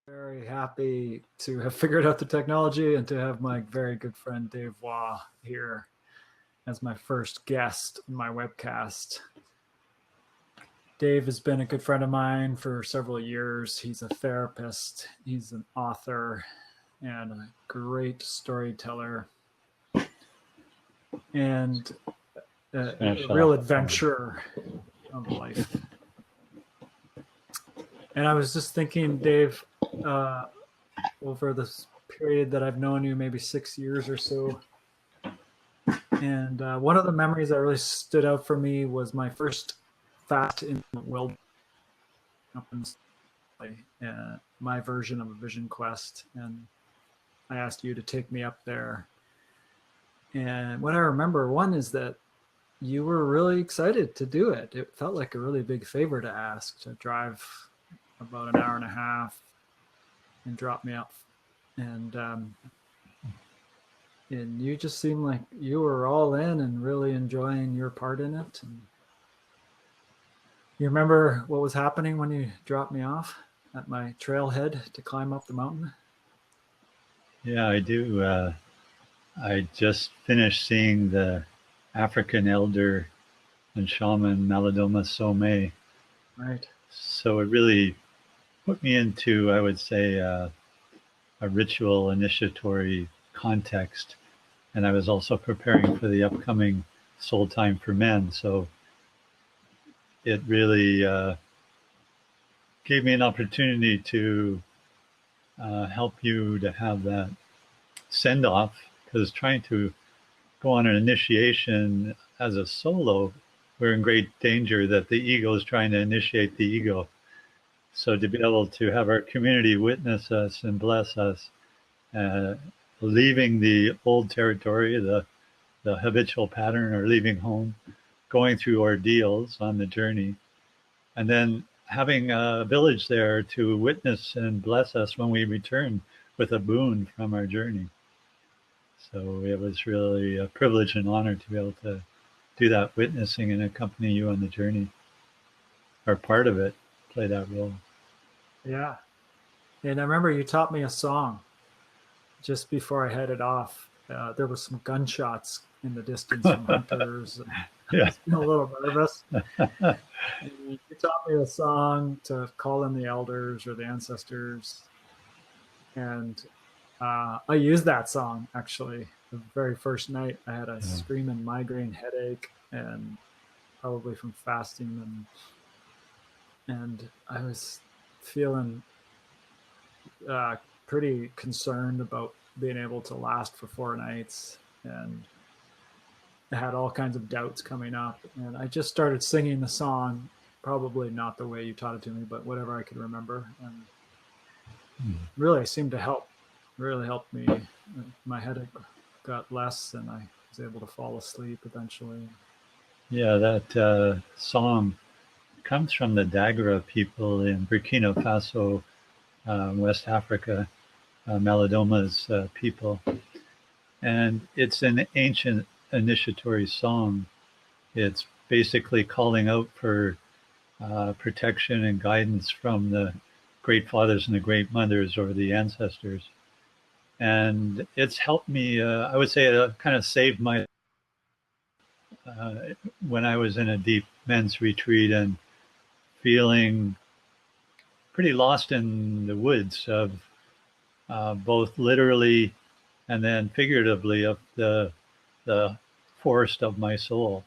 Very happy to have figured out the technology and to have my very good friend Dave Waugh here as my first guest in my webcast. Dave has been a good friend of mine for several years. He's a therapist, he's an author, and a great storyteller, and a real adventurer of life. And I was just thinking, Dave, over this period that I've known you, maybe 6 years or so. And one of the memories that really stood out for me was my first fast in the wilderness, my version of a vision quest. And I asked you to take me up there. And what I remember, one is that you were really excited to do it. It felt like a really big favor to ask, to drive about an hour and a half and drop me off. And you just seemed like you were all in and really enjoying your part in it. And you remember what was happening when you dropped me off at my trailhead to climb up the mountain? Yeah, I do. I just finished seeing the African elder and shaman Malidoma Somé. Right. So it really put me into, I would say, a ritual initiatory context. And I was also preparing for the upcoming Soul Time for Men. So it really gave me an opportunity to help you to have that send off, because trying to go on an initiation as a solo, we're in great danger that the ego is trying to initiate the ego. So to be able to have our community witness us and bless us, leaving the old territory, the habitual pattern, or leaving home, going through ordeals on the journey, and then having a village there to witness and bless us when we return with a boon from our journey. So it was really a privilege and honor to be able to do that witnessing and accompany you on the journey, or part of it, play that role. Yeah. And I remember you taught me a song just before I headed off. There was some gunshots in the distance from hunters. And Yeah. I was feeling a little nervous. And you taught me a song to call in the elders or the ancestors. And I used that song actually the very first night. I had a screaming migraine headache, and probably from fasting, and I was feeling pretty concerned about being able to last for 4 nights, and I had all kinds of doubts coming up. And I just started singing the song, probably not the way you taught it to me, but whatever I could remember, and really seemed to help. Really helped me. My headache got less, and I was able to fall asleep eventually. Yeah, that song comes from the Dagara people in Burkina Faso, West Africa, Malidoma's people. And it's an ancient initiatory song. It's basically calling out for protection and guidance from the great fathers and the great mothers, or the ancestors. And it's helped me, I would say it kind of saved my, when I was in a deep men's retreat and feeling pretty lost in the woods of both literally and then figuratively of the forest of my soul.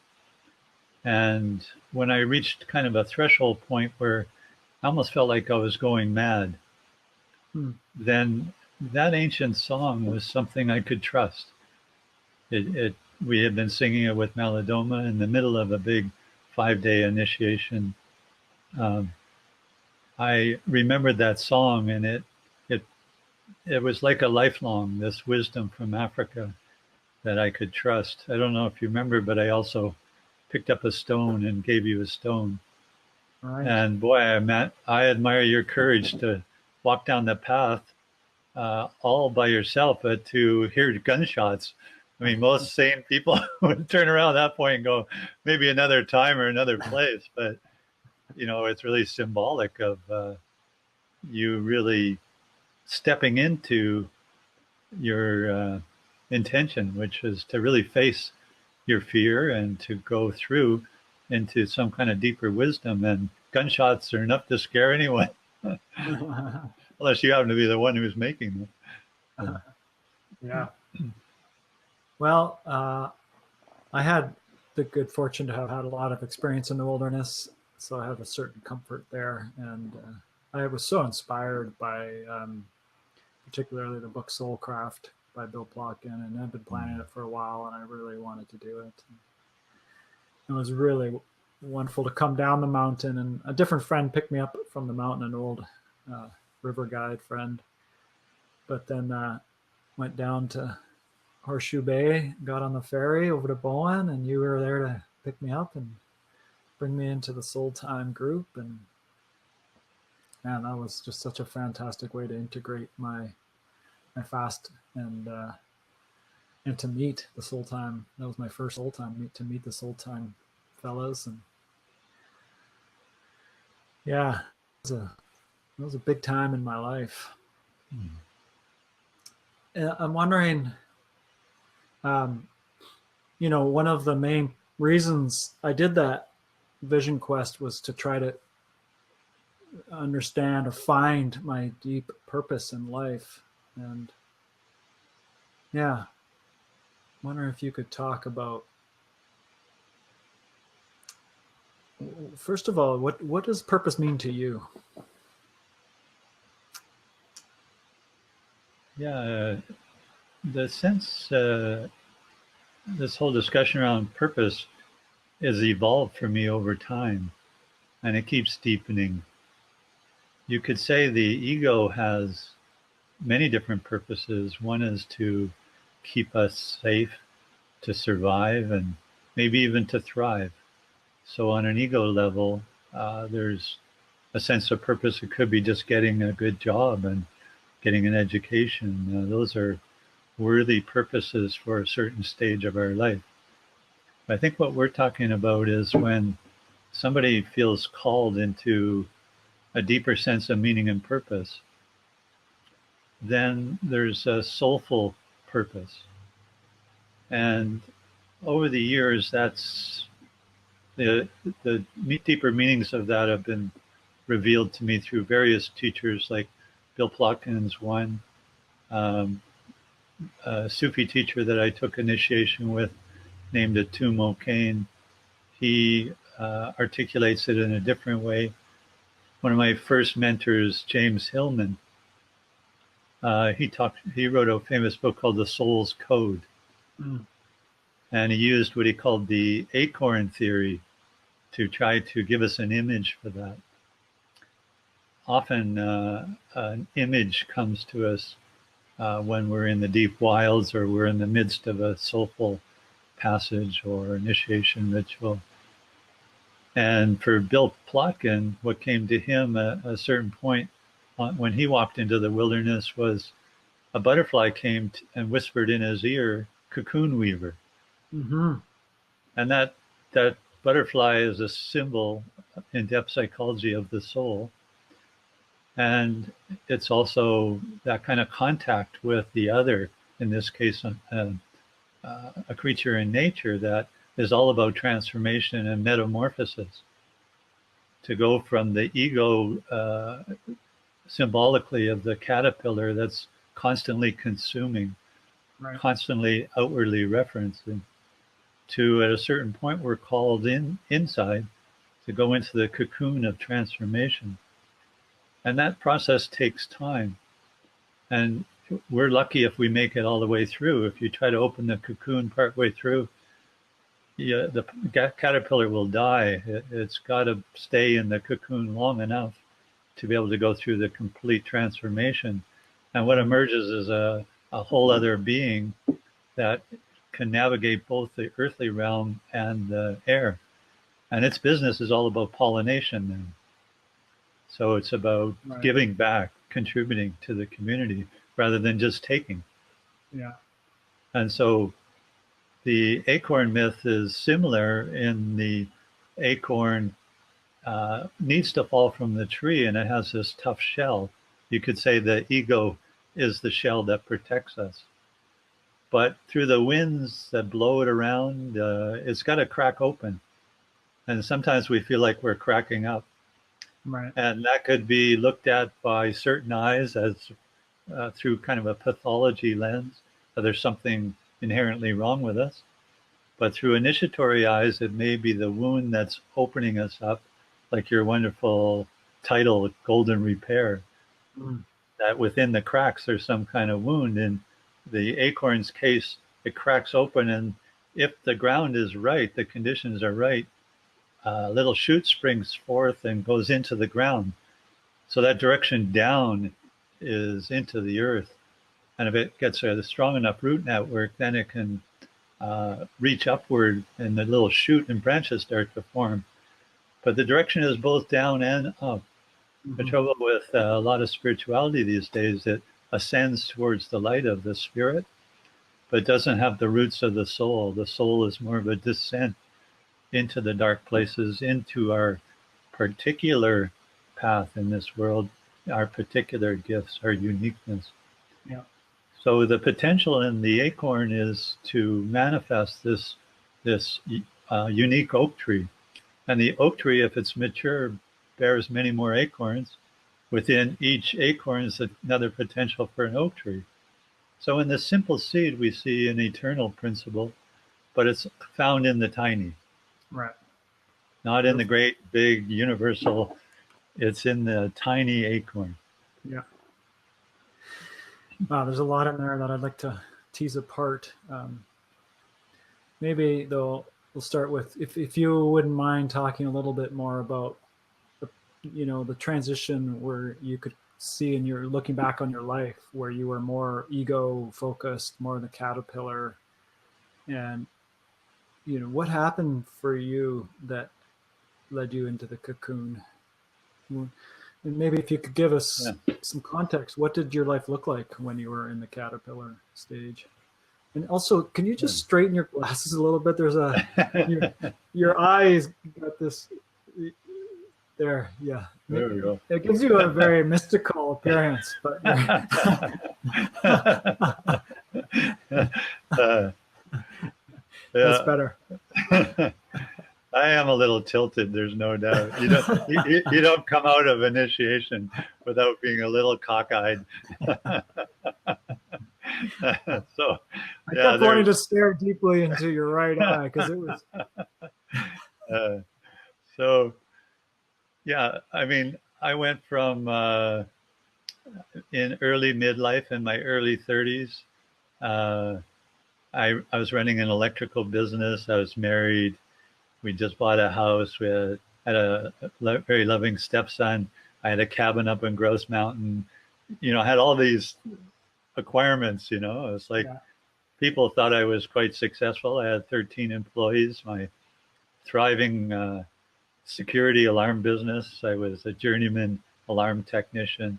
And when I reached kind of a threshold point where I almost felt like I was going mad, then that ancient song was something I could trust. We had been singing it with Malidoma in the middle of a big 5-day initiation. I remembered that song, and it was like a lifelong, this wisdom from Africa that I could trust. I don't know if you remember, but I also picked up a stone and gave you a stone. Right. And boy, I admire your courage to walk down the path all by yourself, but to hear gunshots. I mean, most sane people would turn around at that point and go, maybe another time or another place. But, it's really symbolic of you really stepping into your intention, which is to really face your fear and to go through into some kind of deeper wisdom. And gunshots are enough to scare anyone, unless you happen to be the one who's making them. Yeah. Well, I had the good fortune to have had a lot of experience in the wilderness, so I have a certain comfort there. And I was so inspired by particularly the book Soulcraft by Bill Plotkin, and I've been planning it for a while, and I really wanted to do it. It was really wonderful to come down the mountain, and a different friend picked me up from the mountain, an old river guide friend. But then went down to Horseshoe Bay, got on the ferry over to Bowen, and you were there to pick me up and bring me into the Soul Time group. And man, that was just such a fantastic way to integrate my fast and to meet the Soul Time. That was my first Soul Time to meet the Soul Time fellows. And yeah, it was a big time in my life. I'm wondering, one of the main reasons I did that vision quest was to try to understand or find my deep purpose in life. And yeah, I'm wondering if you could talk about, first of all, what does purpose mean to you? Yeah, the sense, this whole discussion around purpose has evolved for me over time, and it keeps deepening. You could say the ego has many different purposes. One is to keep us safe, to survive, and maybe even to thrive. So on an ego level, there's a sense of purpose. It could be just getting a good job and getting an education. Those are worthy purposes for a certain stage of our life. I think what we're talking about is when somebody feels called into a deeper sense of meaning and purpose, then there's a soulful purpose. And over the years, that's the deeper meanings of that have been revealed to me through various teachers, like Bill Plotkin's one, a Sufi teacher that I took initiation with, named Atum O'Kane. He articulates it in a different way. One of my first mentors, James Hillman, he wrote a famous book called The Soul's Code. And he used what he called the acorn theory to try to give us an image for that. Often an image comes to us when we're in the deep wilds or we're in the midst of a soulful passage or initiation ritual. And for Bill Plotkin, what came to him at a certain point when he walked into the wilderness was a butterfly came and whispered in his ear, "Cocoon weaver." Mm-hmm. And that butterfly is a symbol in depth psychology of the soul. And it's also that kind of contact with the other, in this case, a creature in nature that is all about transformation and metamorphosis. To go from the ego, symbolically of the caterpillar that's constantly consuming, right, constantly outwardly referencing, to at a certain point we're called inside to go into the cocoon of transformation. And that process takes time. And we're lucky if we make it all the way through. If you try to open the cocoon partway through, the caterpillar will die. It's got to stay in the cocoon long enough to be able to go through the complete transformation. And what emerges is a whole other being that can navigate both the earthly realm and the air. And its business is all about pollination then. So it's about giving back, contributing to the community rather than just taking. Yeah. And so the acorn myth is similar in the acorn needs to fall from the tree, and it has this tough shell. You could say the ego is the shell that protects us. But through the winds that blow it around, it's got to crack open. And sometimes we feel like we're cracking up. Right. And that could be looked at by certain eyes as through kind of a pathology lens, that there's something inherently wrong with us. But through initiatory eyes, it may be the wound that's opening us up, like your wonderful title, Golden Repair, that within the cracks there's some kind of wound. In the acorn's case, it cracks open, and if the ground is right, the conditions are right, a little shoot springs forth and goes into the ground. So that direction down is into the earth. And if it gets a strong enough root network, then it can reach upward and the little shoot and branches start to form. But the direction is both down and up. The trouble with a lot of spirituality these days, it ascends towards the light of the spirit, but doesn't have the roots of the soul. The soul is more of a descent into the dark places, into our particular path in this world, our particular gifts, our uniqueness. Yeah. So the potential in the acorn is to manifest this unique oak tree. And the oak tree, if it's mature, bears many more acorns. Within each acorn is another potential for an oak tree. So in the simple seed, we see an eternal principle, but it's found in the tiny. Right. Not in the great, big, universal. It's in the tiny acorn. Yeah. Wow, there's a lot in there that I'd like to tease apart. Maybe though, we'll start with, if you wouldn't mind talking a little bit more about the transition where you could see, and you're looking back on your life where you were more ego focused, more in the caterpillar, and what happened for you that led you into the cocoon. And maybe if you could give us some context, what did your life look like when you were in the caterpillar stage? And also, can you just straighten your glasses a little bit? There's your eyes got this there. Yeah. There we go. It gives you a very mystical appearance, but that's better. I am a little tilted. There's no doubt. You don't come out of initiation without being a little cockeyed. So I kept wanting to stare deeply into your right eye because it was. So, yeah, I mean, I went from in early midlife, in my early 30s. I was running an electrical business. I was married. We just bought a house. We had a very loving stepson. I had a cabin up in Grouse Mountain. I had all these acquirements. It was like people thought I was quite successful. I had 13 employees. My thriving security alarm business. I was a journeyman alarm technician.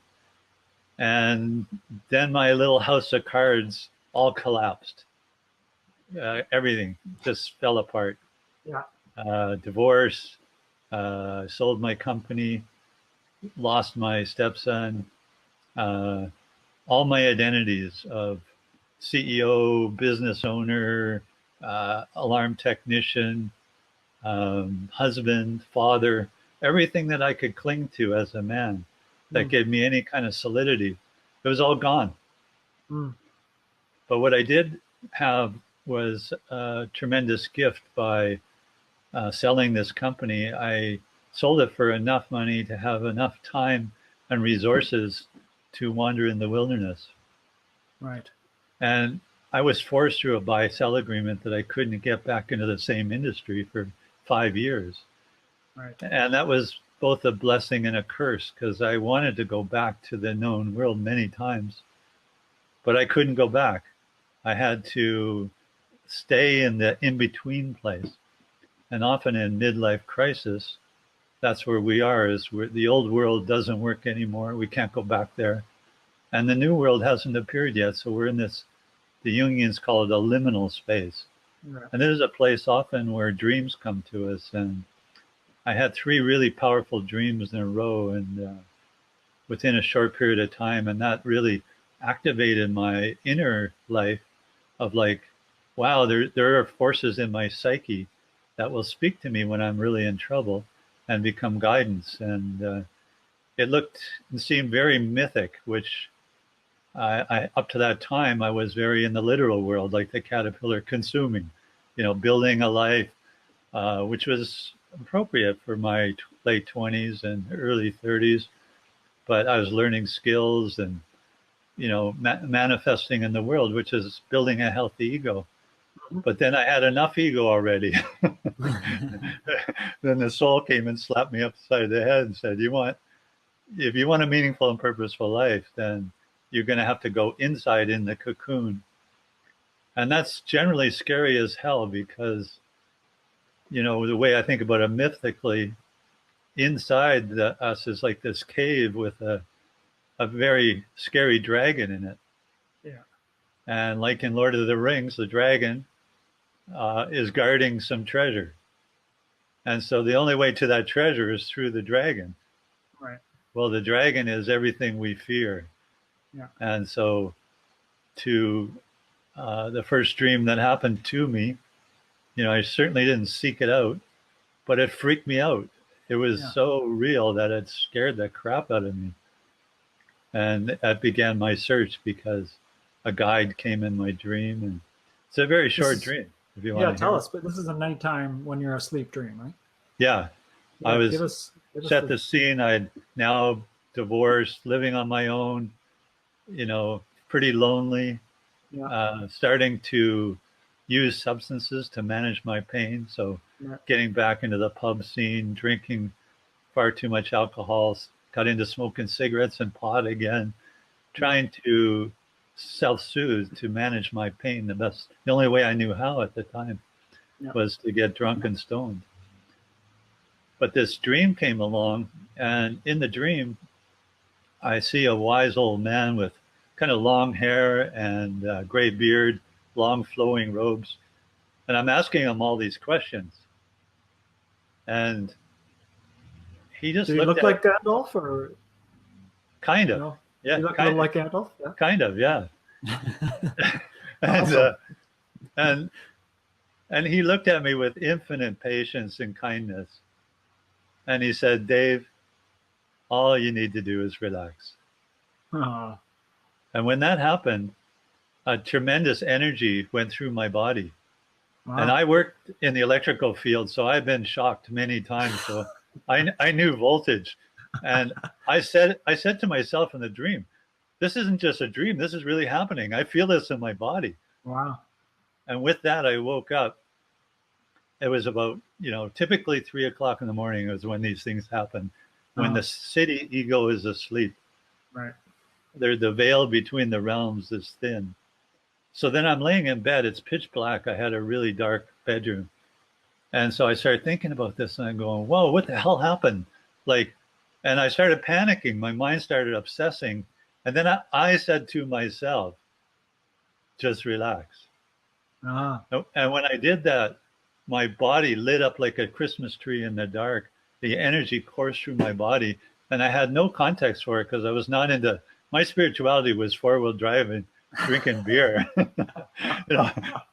And then my little house of cards all collapsed. Everything just fell apart. Yeah. Divorce, sold my company, lost my stepson, all my identities of CEO, business owner, alarm technician, husband, father, everything that I could cling to as a man that gave me any kind of solidity, it was all gone. But what I did have was a tremendous gift by selling this company. I sold it for enough money to have enough time and resources to wander in the wilderness. Right. And I was forced through a buy-sell agreement that I couldn't get back into the same industry for 5 years. Right. And that was both a blessing and a curse, because I wanted to go back to the known world many times, but I couldn't go back. I had to stay in the in-between place. And often in midlife crisis, that's where we are, is where the old world doesn't work anymore. We can't go back there. And the new world hasn't appeared yet. So we're in this, the Jungians call it a liminal space. Right. And this is a place often where dreams come to us. And I had 3 really powerful dreams in a row. And within a short period of time. And that really activated my inner life of like, wow, there are forces in my psyche that will speak to me when I'm really in trouble and become guidance. And it looked and seemed very mythic, which I up to that time I was very in the literal world, like the caterpillar consuming, building a life, which was appropriate for my late 20s and early 30s. But I was learning skills and manifesting in the world, which is building a healthy ego. But then I had enough ego already. Then the soul came and slapped me upside the head and said, if you want a meaningful and purposeful life, then you're going to have to go inside in the cocoon. And that's generally scary as hell because, the way I think about it mythically, inside us is like this cave with a very scary dragon in it. Yeah. And like in Lord of the Rings, the dragon is guarding some treasure. And so the only way to that treasure is through the dragon. Right. Well, the dragon is everything we fear. Yeah. And so to the first dream that happened to me, I certainly didn't seek it out, but it freaked me out. It was so real that it scared the crap out of me. And that began my search because a guide came in my dream. And it's a very short dream. If you want to tell hear us, but this is a nighttime when you're asleep dream, right? Yeah. Yeah, I was give us set the scene. I'd now divorced, living on my own, pretty lonely, starting to use substances to manage my pain. So getting back into the pub scene, drinking far too much alcohol, got into smoking cigarettes and pot again, trying to self-soothe to manage my pain the only way I knew how at the time was to get drunk and stoned. But this dream came along, and in the dream, I see a wise old man with kind of long hair and gray beard, long flowing robes. And I'm asking him all these questions. And he just Did he look like Gandalf or? Kind of. Yeah. He looked a little like Gandalf? Yeah. Kind of, yeah. And he looked at me with infinite patience and kindness. And he said, Dave, all you need to do is relax. And when that happened, a tremendous energy went through my body. Wow. And I worked in the electrical field, so I've been shocked many times. So I knew voltage. And I said to myself in the dream, this isn't just a dream. This is really happening. I feel this in my body. Wow. And with that, I woke up. It was about, typically 3:00 in the morning is when these things happen, when the city ego is asleep. Right. The veil between the realms is thin. So then I'm laying in bed. It's pitch black. I had a really dark bedroom. And so I started thinking about this and I'm going, whoa, what the hell happened? And I started panicking. My mind started obsessing. And then I said to myself, just relax. And when I did that, my body lit up like a Christmas tree in the dark. The energy coursed through my body. And I had no context for it because I was not into, my spirituality was 4-wheel drive and drinking beer.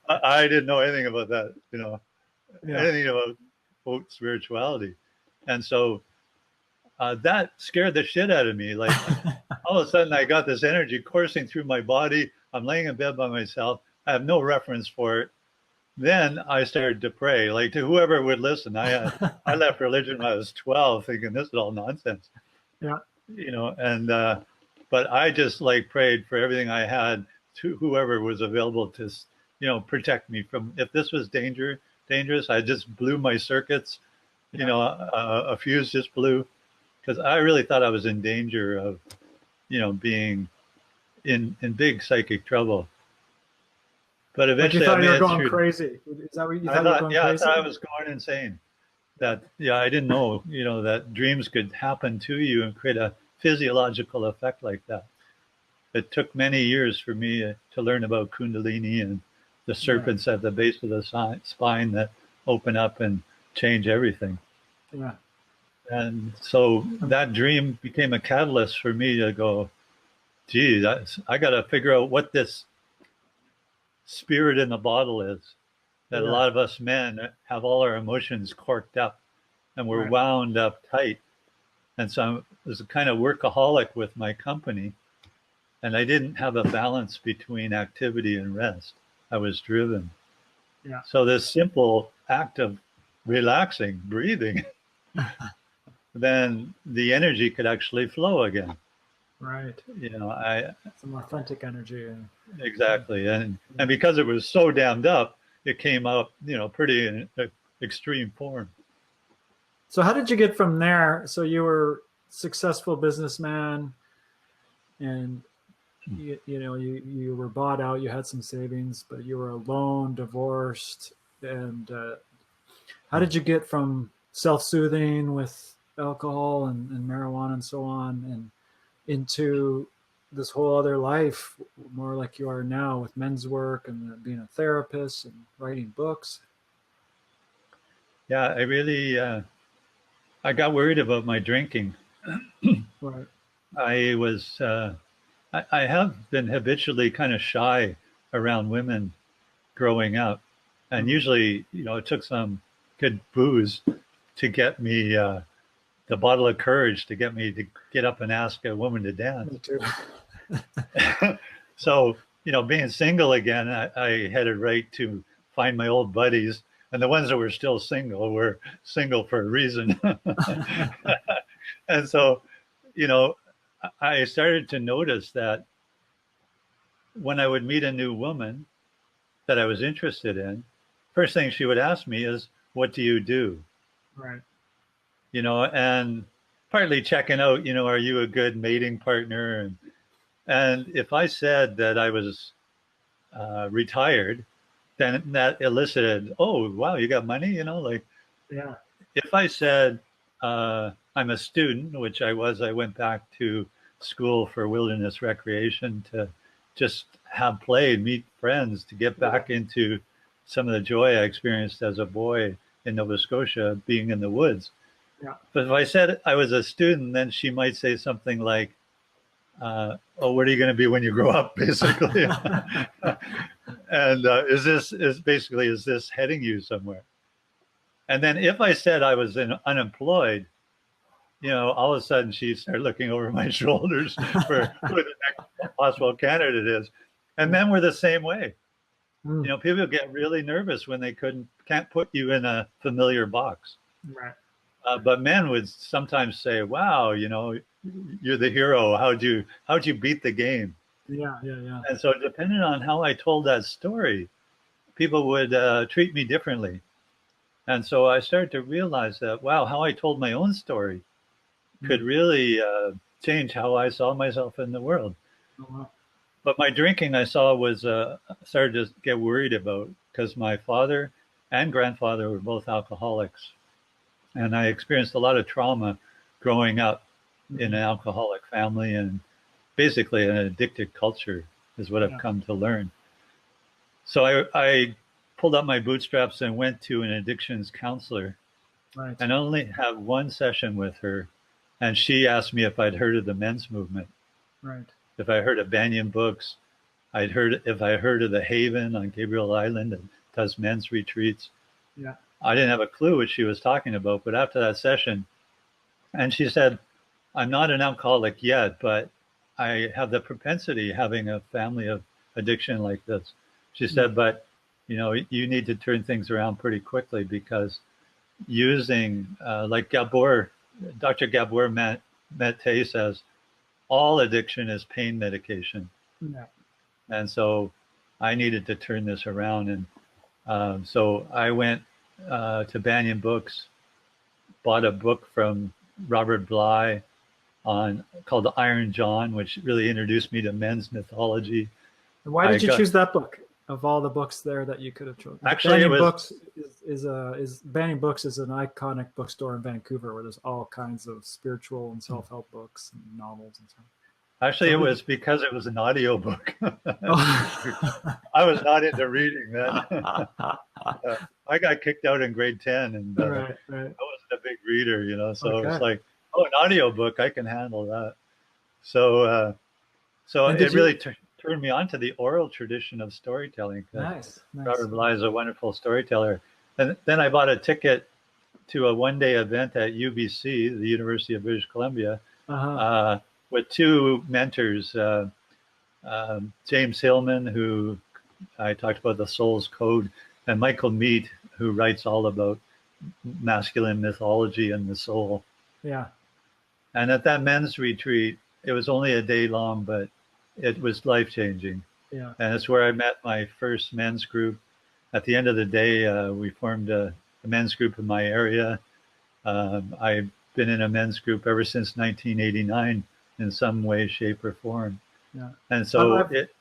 I didn't know anything about that, anything about spirituality. And so that scared the shit out of me. Like all of a sudden I got this energy coursing through my body. I'm laying in bed by myself. I have no reference for it. Then I started to pray, like to whoever would listen. I left religion when I was 12 thinking this is all nonsense. Yeah. But I just prayed for everything I had to whoever was available to, protect me from, if this was dangerous, I just blew my circuits, a fuse just blew because I really thought I was in danger of, being in big psychic trouble. But eventually, you thought you were going crazy. Is that what you thought? You were going crazy? I thought I was going insane. I didn't know, that dreams could happen to you and create a physiological effect like that. It took many years for me to learn about Kundalini and the serpents at the base of the spine that open up and change everything. Yeah. And so that dream became a catalyst for me to go, gee, I got to figure out what this spirit in the bottle is. That a Yeah. lot of us men have all our emotions corked up and we're Right. wound up tight. And so I was a kind of workaholic with my company, and I didn't have a balance between activity and rest. I was driven. Yeah. So this simple act of relaxing, breathing, then the energy could actually flow again. Right. I Some authentic energy. exactly, and because it was so dammed up, it came out, pretty in extreme form. So how did you get from there? So you were successful businessman, and you were bought out. You had some savings, but you were alone, divorced, and how did you get from self-soothing with alcohol and marijuana and so on, and into this whole other life, more like you are now with men's work and being a therapist and writing books? Yeah, I got worried about my drinking. Right. I was I have been habitually kind of shy around women growing up, and Mm, usually, it took some good booze to get me the bottle of courage to get me to get up and ask a woman to dance. me too. So, being single again, I headed right to find my old buddies, and the ones that were still single were single for a reason. And so, you know, I started to notice that when I would meet a new woman that I was interested in, first thing she would ask me is, "What do you do?" Right. And partly checking out, are you a good mating partner? And if I said that I was retired, then that elicited, "Oh, wow, you got money?" Like Yeah. if I said I'm a student, which I was, I went back to school for wilderness recreation to just have play, meet friends, to get Yeah. back into some of the joy I experienced as a boy in Nova Scotia, being in the woods. Yeah. But if I said I was a student, then she might say something like, "Oh, what are you going to be when you grow up?" Basically, and is this heading you somewhere? And then if I said I was unemployed, all of a sudden she started looking over my shoulders for who the next possible candidate is. And Yeah. men were the same way. Mm, People get really nervous when they can't put you in a familiar box. right. But men would sometimes say, "Wow, you're the hero. How'd you beat the game?" Yeah. Yeah. Yeah. And so, depending on how I told that story, people would treat me differently. And so I started to realize that, wow, how I told my own story could Mm. really change how I saw myself in the world. Oh, wow. But my drinking, I saw, was started to get worried about because my father and grandfather were both alcoholics, and I experienced a lot of trauma growing up in Mm-hmm. an alcoholic family and basically an addicted culture is what I've Yeah. come to learn. So I pulled up my bootstraps and went to an addictions counselor, Right. and I only have one session with her, and she asked me if I'd heard of the men's movement, Right. if I heard of Banyan Books, if I heard of the Haven on Gabriel Island that does men's retreats. Yeah. I didn't have a clue what she was talking about, but after that session, and she said, "I'm not an alcoholic yet, but I have the propensity having a family of addiction like this." She Mm. said, "But you need to turn things around pretty quickly because using like Gabor, Dr. Gabor Mate says, all addiction is pain medication." Yeah. And so I needed to turn this around. And so I went to Banyan Books, bought a book from Robert Bly on called Iron John, which really introduced me to men's mythology. And why I did you got choose that book of all the books there that you could have chosen? actually it Banyan was Books is Banyan Books is an iconic bookstore in Vancouver where there's all kinds of spiritual and self help books and novels and stuff. Actually, it was because it was an audiobook. Oh. I was not into reading then. I got kicked out in grade 10 and Right, right. I wasn't a big reader, so it was Okay. like, oh, an audiobook, I can handle that. So, so And it did you? really turned me on to the oral tradition of storytelling because Nice, nice. Robert Bly is a wonderful storyteller. And then I bought a ticket to a one-day event at UBC, the University of British Columbia, Uh-huh. uh, with two mentors, James Hillman, who I talked about the Soul's Code, and Michael Mead, who writes all about masculine mythology and the soul. Yeah, And at that men's retreat, it was only a day long, but it was life changing. yeah. And it's where I met my first men's group. At the end of the day, we formed a men's group in my area. I've been in a men's group ever since 1989 in some way, shape, or form. Yeah. And I've, so I've, it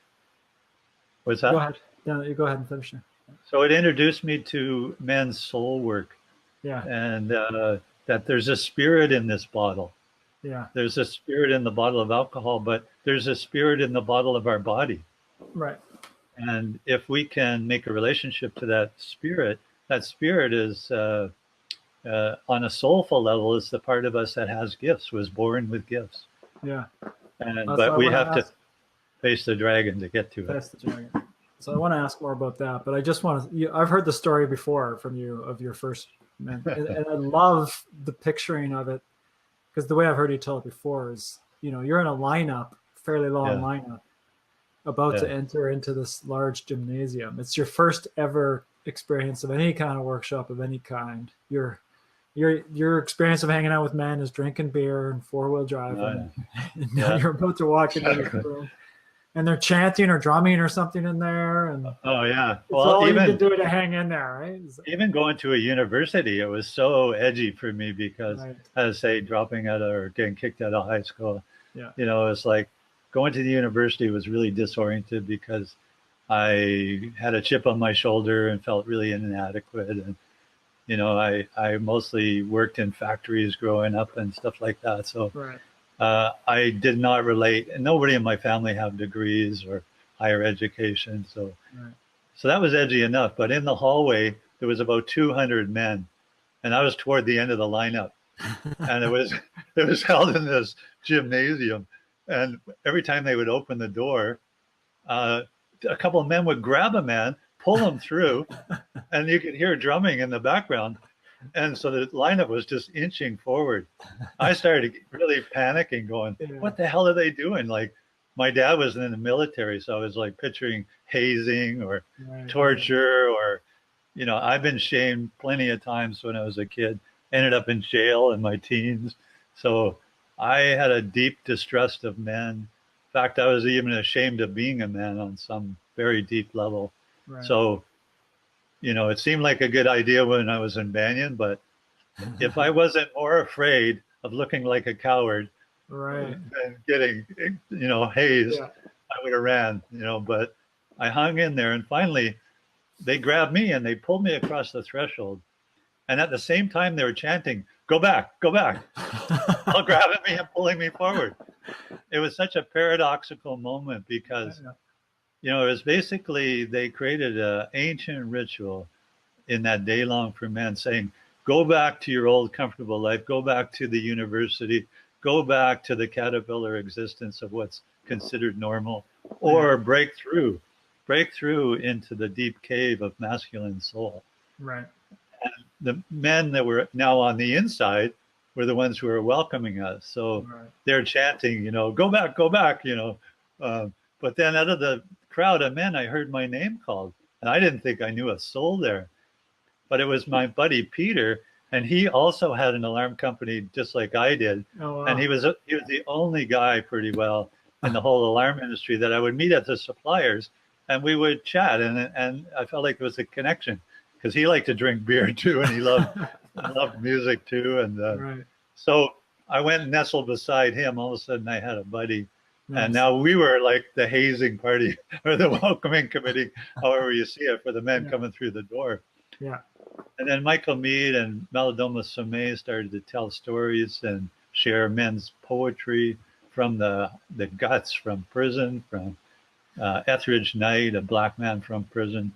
was go that. ahead. No, you go ahead and finish now. So it introduced me to men's soul work Yeah, and that there's a spirit in this bottle. yeah. There's a spirit in the bottle of alcohol, but there's a spirit in the bottle of our body. Right. And if we can make a relationship to that spirit is on a soulful level is the part of us that has gifts, was born with gifts. Yeah. And So but I we want to have to ask. face the dragon to get to it. That's the dragon. So I want to ask more about that, but I just want to. I've heard the story before from you of your first man, and I love the picturing of it because the way I've heard you tell it before is, you're in a lineup, fairly long Yeah, lineup, about yeah, to enter into this large gymnasium. It's your first ever experience of any kind of workshop of any kind. Your experience of hanging out with men is drinking beer and four-wheel driving, yeah, and now yeah, you're about to walk into this exactly. room, and they're chanting or drumming or something in there, and Oh yeah. it's Well, all you can even do to hang in there, right? even going to a university, it was so edgy for me because, Right. as I say, dropping out or getting kicked out of high school, Yeah. it's like going to the university was really disoriented because I had a chip on my shoulder and felt really inadequate. And, I mostly worked in factories growing up and stuff like that. So Right. I did not relate, and nobody in my family have degrees or higher education. So Right. so that was edgy enough. But in the hallway, there was about 200 men, and I was toward the end of the lineup. And it was it was held in this gymnasium. And every time they would open the door, uh, a couple of men would grab a man, pull him through, and you could hear drumming in the background. And so the lineup was just inching forward. I started really panicking, going, Yeah. "What the hell are they doing?" Like, my dad was in the military, so I was like picturing hazing or Right. Right. torture, or I've been shamed plenty of times when I was a kid. Ended up in jail in my teens, so I had a deep distrust of men. In fact, I was even ashamed of being a man on some very deep level. Right. So it seemed like a good idea when I was in Banyan, but if I wasn't more afraid of looking like a coward Right. than getting, hazed, Yeah. I would have ran, but I hung in there, and finally they grabbed me and they pulled me across the threshold. And at the same time, they were chanting, "Go back, go back," while grabbing me and pulling me forward. It was such a paradoxical moment because, Yeah. it was basically they created an ancient ritual in that day long for men saying, go back to your old comfortable life, go back to the university, go back to the caterpillar existence of what's considered normal, Yeah. or break through into the deep cave of masculine soul. Right. The men that were now on the inside were the ones who were welcoming us. So Right. they're chanting, go back, go back, Uh, but then out of the crowd of men, I heard my name called. And I didn't think I knew a soul there, but it was my buddy Peter, and he also had an alarm company just like I did, Oh and wow. he was the only guy pretty well in the whole alarm industry that I would meet at the suppliers, and we would chat, and I felt like it was a connection because he liked to drink beer too, and he loved music too, and Right. so I went and nestled beside him. All of a sudden, I had a buddy. And Nice. now we were like the hazing party or the welcoming committee, however you see it, for the men Yeah. coming through the door. Yeah. And then Michael Mead and Malidoma Somé started to tell stories and share men's poetry from the guts, from prison, from Etheridge Knight, a black man from prison.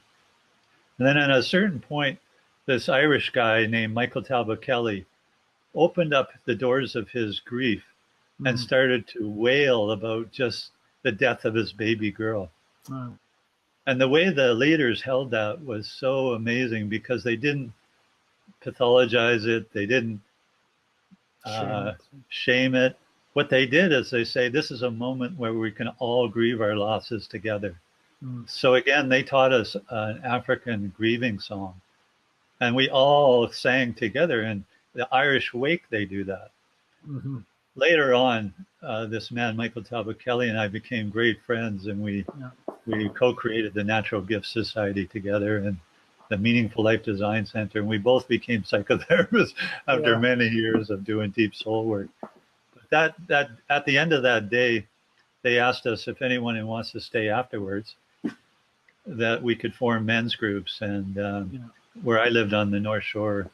And then at a certain point, this Irish guy named Michael Talbot Kelly opened up the doors of his grief and Mm. started to wail about just the death of his baby girl. Oh, And the way the leaders held that was so amazing because they didn't pathologize it, they didn't shame uh, it. shame it. What they did is they say, this is a moment where we can all grieve our losses together. Mm. So again, they taught us an African grieving song, and we all sang together. In the Irish wake, they do that. Mm-hmm. Later on, this man, Michael Talbot Kelly, and I became great friends, and Yeah. we co-created the Natural Gift Society together and the Meaningful Life Design Center, and we both became psychotherapists after Yeah. many years of doing deep soul work. But that at the end of that day, they asked us if anyone who wants to stay afterwards, that we could form men's groups. And Yeah. where I lived on the North Shore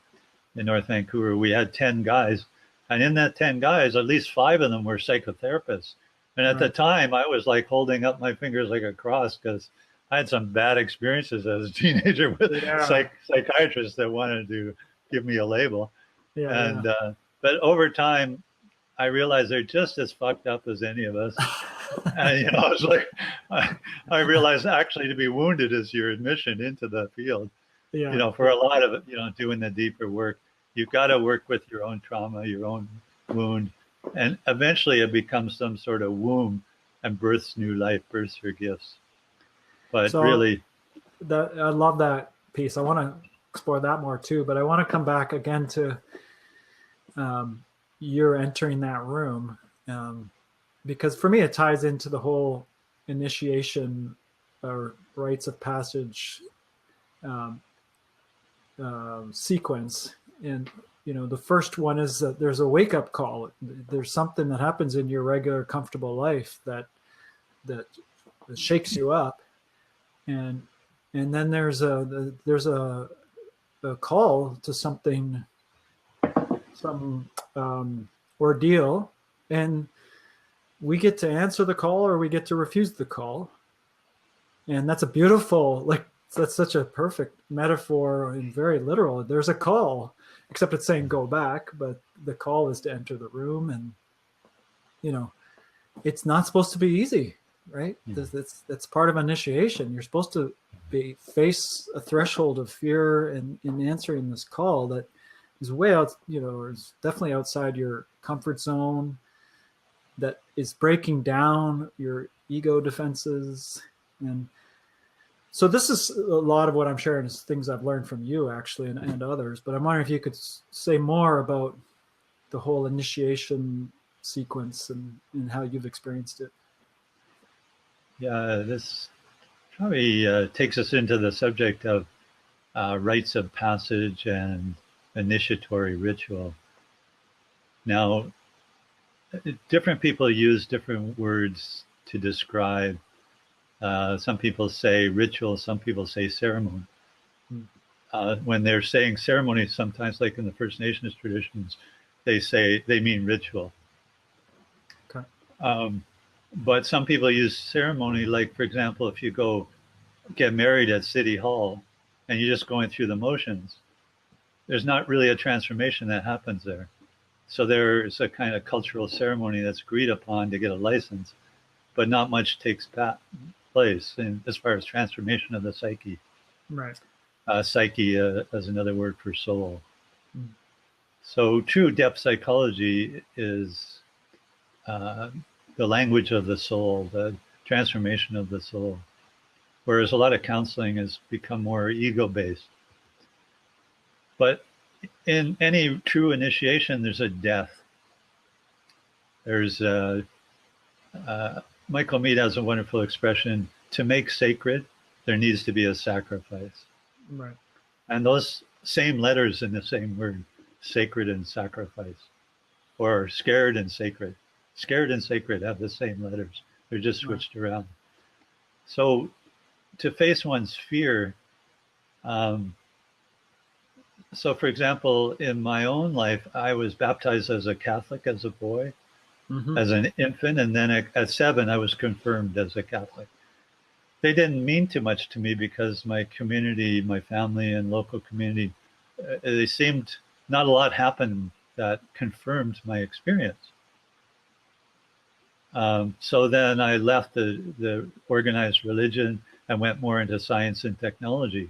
in North Vancouver, we had 10 guys. And in that 10 guys, at least 5 of them were psychotherapists. And at the Right. time, I was like holding up my fingers like a cross because I had some bad experiences as a teenager with Yeah. psychiatrists that wanted to give me a label. Yeah. And but over time, I realized they're just as fucked up as any of us. And I was like, I realized actually to be wounded is your admission into the field. Yeah. For a lot of it, doing the deeper work, you've got to work with your own trauma, your own wound, and eventually it becomes some sort of womb and births new life, births your gifts. But So really, I love that piece. I want to explore that more too, but I want to come back again to you're entering that room, because for me it ties into the whole initiation or rites of passage um, sequence. And the first one is that there's a wake up call. There's something that happens in your regular comfortable life that shakes you up, and then there's a call to something, some ordeal, and we get to answer the call or we get to refuse the call. And that's a beautiful, like, that's such a perfect metaphor and very literal. There's a call, except it's saying go back, but the call is to enter the room. And it's not supposed to be easy, right? That's part of initiation. You're supposed to face a threshold of fear in answering this call that is way out, is definitely outside your comfort zone, that is breaking down your ego defenses. And so this is a lot of what I'm sharing is things I've learned from you actually, and others, but I'm wondering if you could say more about the whole initiation sequence and how you've experienced it. yeah, this probably takes us into the subject of rites of passage and initiatory ritual. Now, different people use different words to describe. Some people say ritual, some people say ceremony. When they're saying ceremony, sometimes like in the First Nations traditions, they mean ritual. Okay. But some people use ceremony, like, for example, if you go get married at City Hall and you're just going through the motions, there's not really a transformation that happens there. So there's a kind of cultural ceremony that's agreed upon to get a license, but not much takes place as far as transformation of the psyche. Right. Psyche as another word for soul. Mm. So true depth psychology is the language of the soul, the transformation of the soul. Whereas a lot of counseling has become more ego-based. But in any true initiation, there's a death. There's Michael Mead has a wonderful expression: to make sacred, there needs to be a sacrifice. Right. And those same letters in the same word, sacred and sacrifice, or scared and sacred. Scared and sacred have the same letters. They're just switched around. So to face one's fear, so for example, in my own life, I was baptized as a Catholic as a boy. Mm-hmm. as an infant, and then at 7 I was confirmed as a Catholic. They didn't mean too much to me because my community, my family and local community, they seemed not a lot happened that confirmed my experience. So then I left the organized religion and went more into science and technology,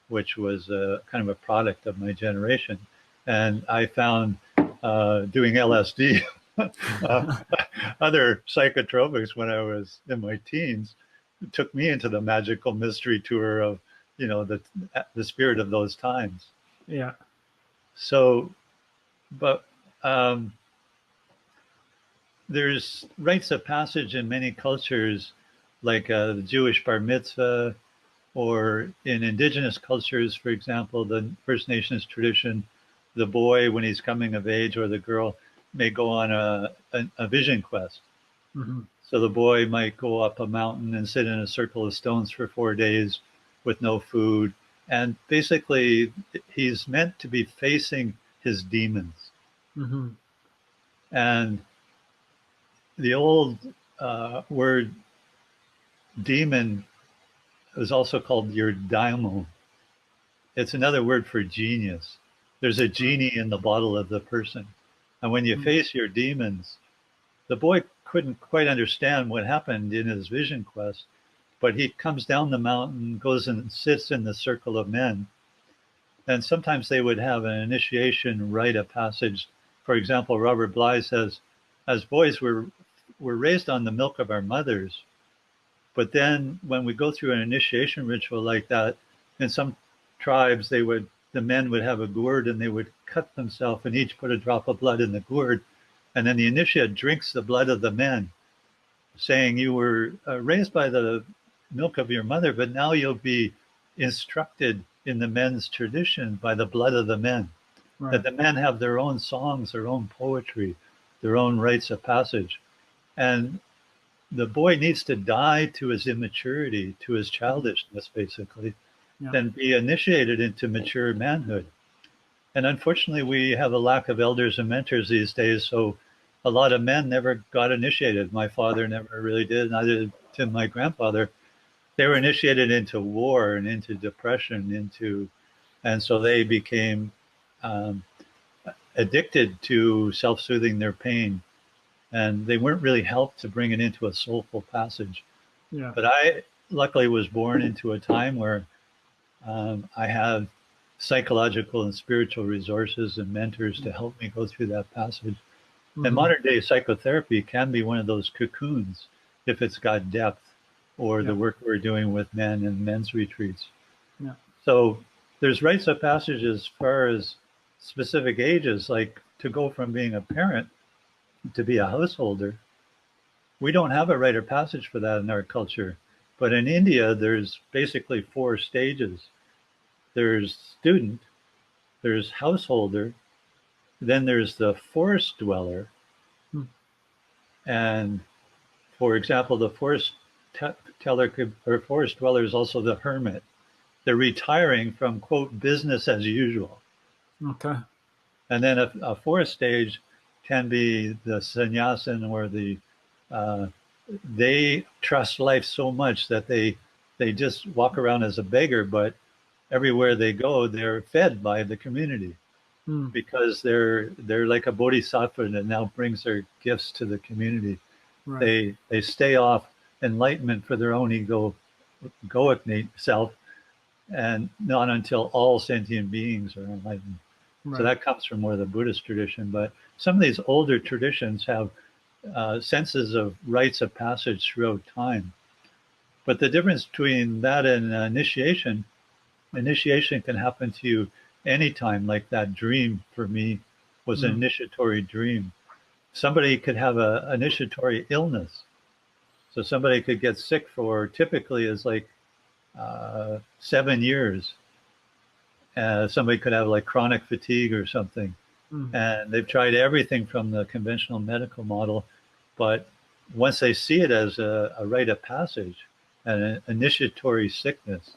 which was kind of a product of my generation. And I found doing LSD, uh, other psychotropics when I was in my teens, took me into the magical mystery tour of, the spirit of those times. Yeah. So, but there's rites of passage in many cultures, like the Jewish bar mitzvah, or in indigenous cultures, for example, the First Nations tradition, the boy, when he's coming of age, or the girl, may go on a vision quest. Mm-hmm. So the boy might go up a mountain and sit in a circle of stones for 4 days with no food. And basically, he's meant to be facing his demons. Mm-hmm. And the old word demon is also called your daimon. It's another word for genius. There's a genie in the bottle of the person. And when you face your demons, the boy couldn't quite understand what happened in his vision quest, but he comes down the mountain, goes and sits in the circle of men. And sometimes they would have an initiation rite of passage. For example, Robert Bly says, as boys, we're raised on the milk of our mothers. But then when we go through an initiation ritual like that, in some tribes, the men would have a gourd and they would cut themselves and each put a drop of blood in the gourd. And then the initiate drinks the blood of the men, saying, you were raised by the milk of your mother, but now you'll be instructed in the men's tradition by the blood of the men. That Right. the men have their own songs, their own poetry, their own rites of passage. And the boy needs to die to his immaturity, to his childishness, basically, Yeah. then be initiated into mature manhood. And unfortunately, we have a lack of elders and mentors these days. So a lot of men never got initiated. My father never really did, neither did my grandfather. They were initiated into war and into depression, and so they became um, addicted to self-soothing their pain. And they weren't really helped to bring it into a soulful passage. Yeah. But I luckily was born into a time where I have psychological and spiritual resources and mentors to help me go through that passage. And Mm-hmm. modern day psychotherapy can be one of those cocoons if it's got depth, or the Yeah. work we're doing with men and men's retreats. Yeah. So there's rites of passage as far as specific ages, like to go from being a parent to be a householder. We don't have a rite of passage for that in our culture. But in India, there's basically 4 stages. There's student, there's householder, then there's the forest dweller. Mm. And for example, the teller or forest dweller is also the hermit. They're retiring from, quote, business as usual. Okay. And then a fourth stage can be the sannyasin, or uh, they trust life so much that they just walk around as a beggar, but everywhere they go, they're fed by the community Mm. because they're like a bodhisattva that now brings their gifts to the community. Right. They stay off enlightenment for their own egoic self, and not until all sentient beings are enlightened. So Right. that comes from more the Buddhist tradition. But some of these older traditions have senses of rites of passage throughout time. But the difference between that and initiation can happen to you anytime. Like that dream for me was an Mm. initiatory dream. Somebody could have an initiatory illness. So somebody could get sick for typically is like 7 years. Somebody could have like chronic fatigue or something. Mm. And they've tried everything from the conventional medical model. But once they see it as a rite of passage and an initiatory sickness,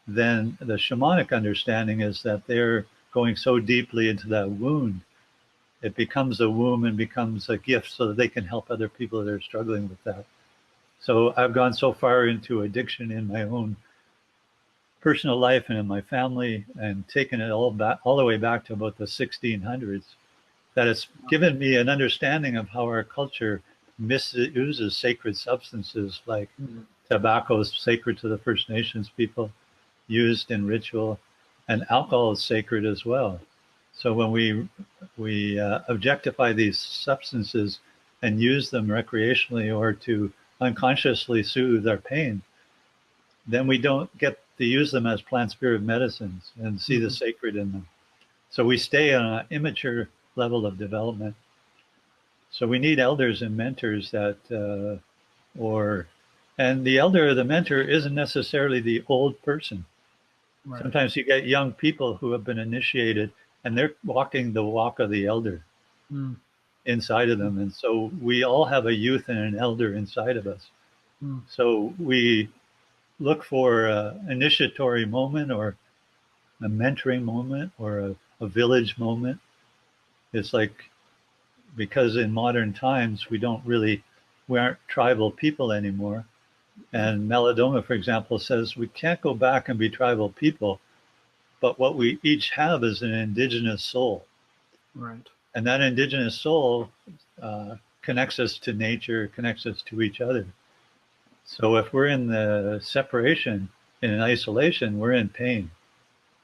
then the shamanic understanding is that they're going so deeply into that wound, it becomes a womb and becomes a gift so that they can help other people that are struggling with that. So I've gone so far into addiction in my own personal life and in my family, and taken it all the way back to about the 1600s, that it's given me an understanding of how our culture misuses sacred substances like tobacco is sacred to the First Nations people, used in ritual, and alcohol is sacred as well. So when we objectify these substances and use them recreationally or to unconsciously soothe our pain, then we don't get to use them as plant spirit medicines and see the sacred in them. So we stay on an immature level of development. So we need elders and mentors that, and the elder or the mentor isn't necessarily the old person. Right. Sometimes you get young people who have been initiated and they're walking the walk of the elder inside of them. And so we all have a youth and an elder inside of us. So we look for an initiatory moment or a mentoring moment or a village moment. It's like, because in modern times, we aren't tribal people anymore. And Melodoma, for example, says we can't go back and be tribal people, but what we each have is an indigenous soul. Right. And that indigenous soul connects us to nature, connects us to each other. So if we're in the separation, in isolation, we're in pain.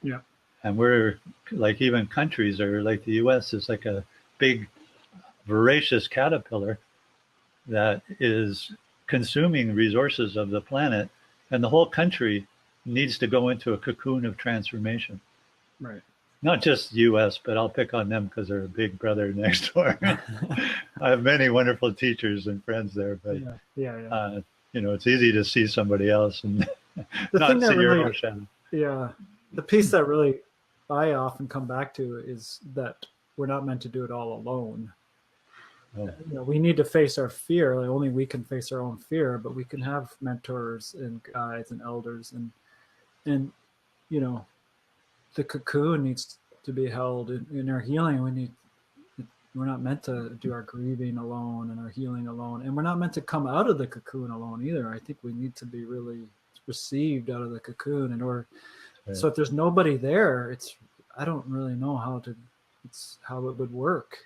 Yeah. And we're like, even countries are like the US is like a big voracious caterpillar that is consuming resources of the planet, and the whole country needs to go into a cocoon of transformation. Right. Not just US, but I'll pick on them because they're a big brother next door. I have many wonderful teachers and friends there, but it's easy to see somebody else and not see your own shadow. Yeah. The piece that really I often come back to is that we're not meant to do it all alone. We need to face our fear. Like, only we can face our own fear, but we can have mentors and guides and elders, and the cocoon needs to be held in our healing. We're not meant to do our grieving alone and our healing alone, and we're not meant to come out of the cocoon alone either. I think we need to be really received out of the cocoon in order. Right. So if there's nobody there, I don't really know how it would work.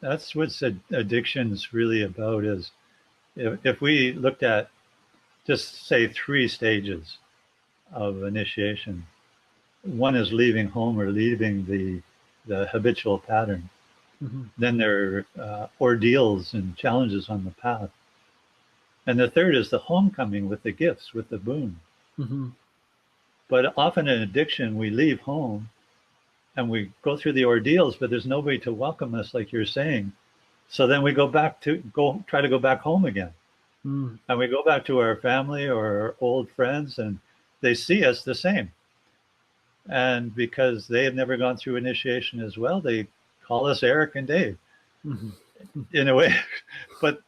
That's what addiction's really about. Is if we looked at just say 3 stages of initiation. One is leaving home or leaving the habitual pattern. Then there are ordeals and challenges on the path. And the third is the homecoming with the gifts, with the boon. But often in addiction, we leave home and we go through the ordeals, but there's nobody to welcome us, like you're saying. So then we try to go back home again. And we go back to our family or our old friends, and they see us the same. And because they have never gone through initiation as well, they call us Eric and Dave in a way. But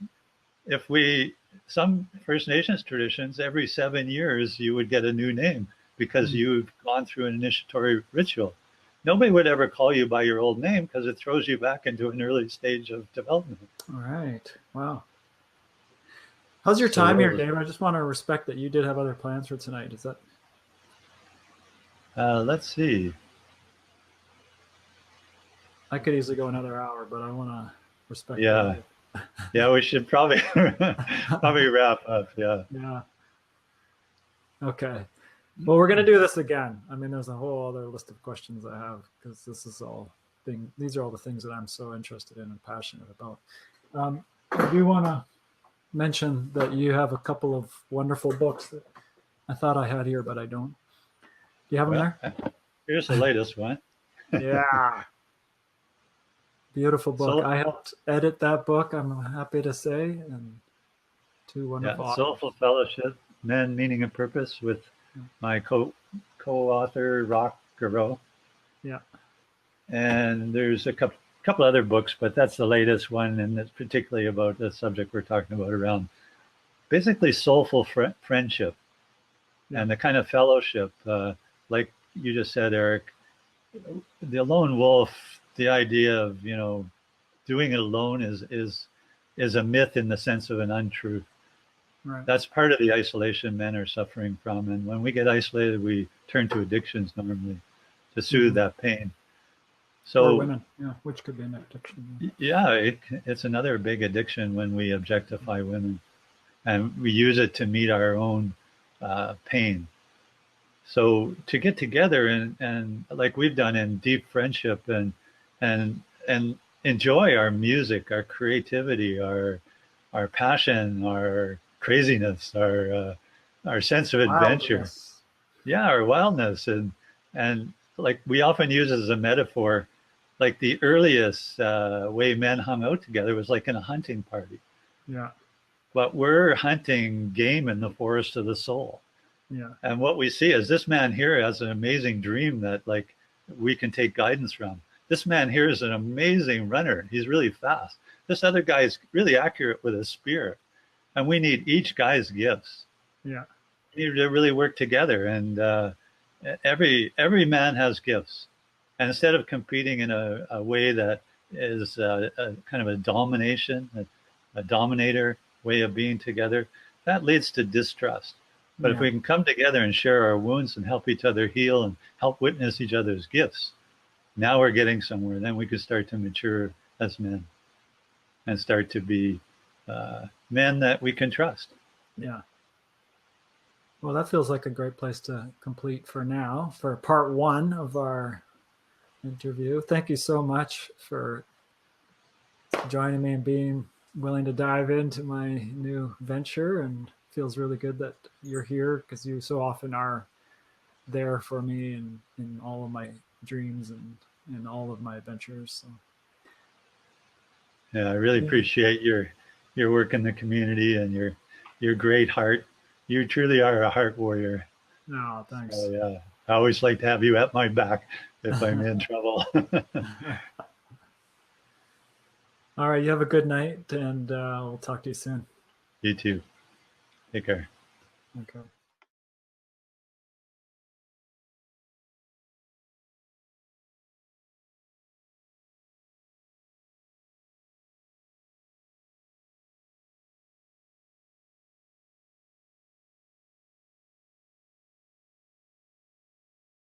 some First Nations traditions, every 7 years, you would get a new name because you've gone through an initiatory ritual. Nobody would ever call you by your old name because it throws you back into an early stage of development. All right. Wow. How's your time here, Dave? I just want to respect that you did have other plans for tonight. Is that? Let's see. I could easily go another hour, but I want to respect. Yeah. Yeah, we should probably wrap up. Yeah. Yeah. Okay. Well, we're going to do this again. I mean, there's a whole other list of questions I have because these are all the things that I'm so interested in and passionate about. I do want to mention that you have a couple of wonderful books that I thought I had here, but I don't. Do you have them there? Here's the latest one. Yeah. Beautiful book. I helped edit that book, I'm happy to say, and 2 wonderful authors. Soulful Fellowship, Men, Meaning and Purpose, with my co-author, Rock Garreau. Yeah. And there's a couple other books, but that's the latest one, and it's particularly about the subject we're talking about around basically soulful friendship and the kind of fellowship, like you just said, Eric, the lone wolf the idea of, you know, doing it alone is a myth in the sense of an untruth. Right. That's part of the isolation men are suffering from. And when we get isolated, we turn to addictions normally to soothe that pain. Or So, women, yeah, which could be an addiction. yeah, it's another big addiction when we objectify women and we use it to meet our own pain. So to get together and like we've done in deep friendship and enjoy our music, our creativity, our passion, our craziness, our sense of adventure. Wildness. Yeah, our wildness and like we often use as a metaphor, like the earliest way men hung out together was like in a hunting party. Yeah. But we're hunting game in the forest of the soul. Yeah. And what we see is this man here has an amazing dream that like we can take guidance from. This man here is an amazing runner. He's really fast. This other guy is really accurate with his spear. And we need each guy's gifts. Yeah. We need to really work together. And every man has gifts. And instead of competing in a way that is a kind of a domination, a dominator way of being together, that leads to distrust. But if Yeah. we can come together and share our wounds and help each other heal and help witness each other's gifts, now we're getting somewhere. Then we can start to mature as men and start to be men that we can trust. Yeah. Well, that feels like a great place to complete for now for part one of our interview. Thank you so much for joining me and being willing to dive into my new venture, and feels really good that you're here because you so often are there for me in all of my dreams and in all of my adventures. So Yeah, I really appreciate your work in the community and your great heart. You truly are a heart warrior. no, thanks. So yeah, I always like to have you at my back if I'm in trouble. All right, you have a good night, and we'll talk to you soon. You too. Take care. Okay.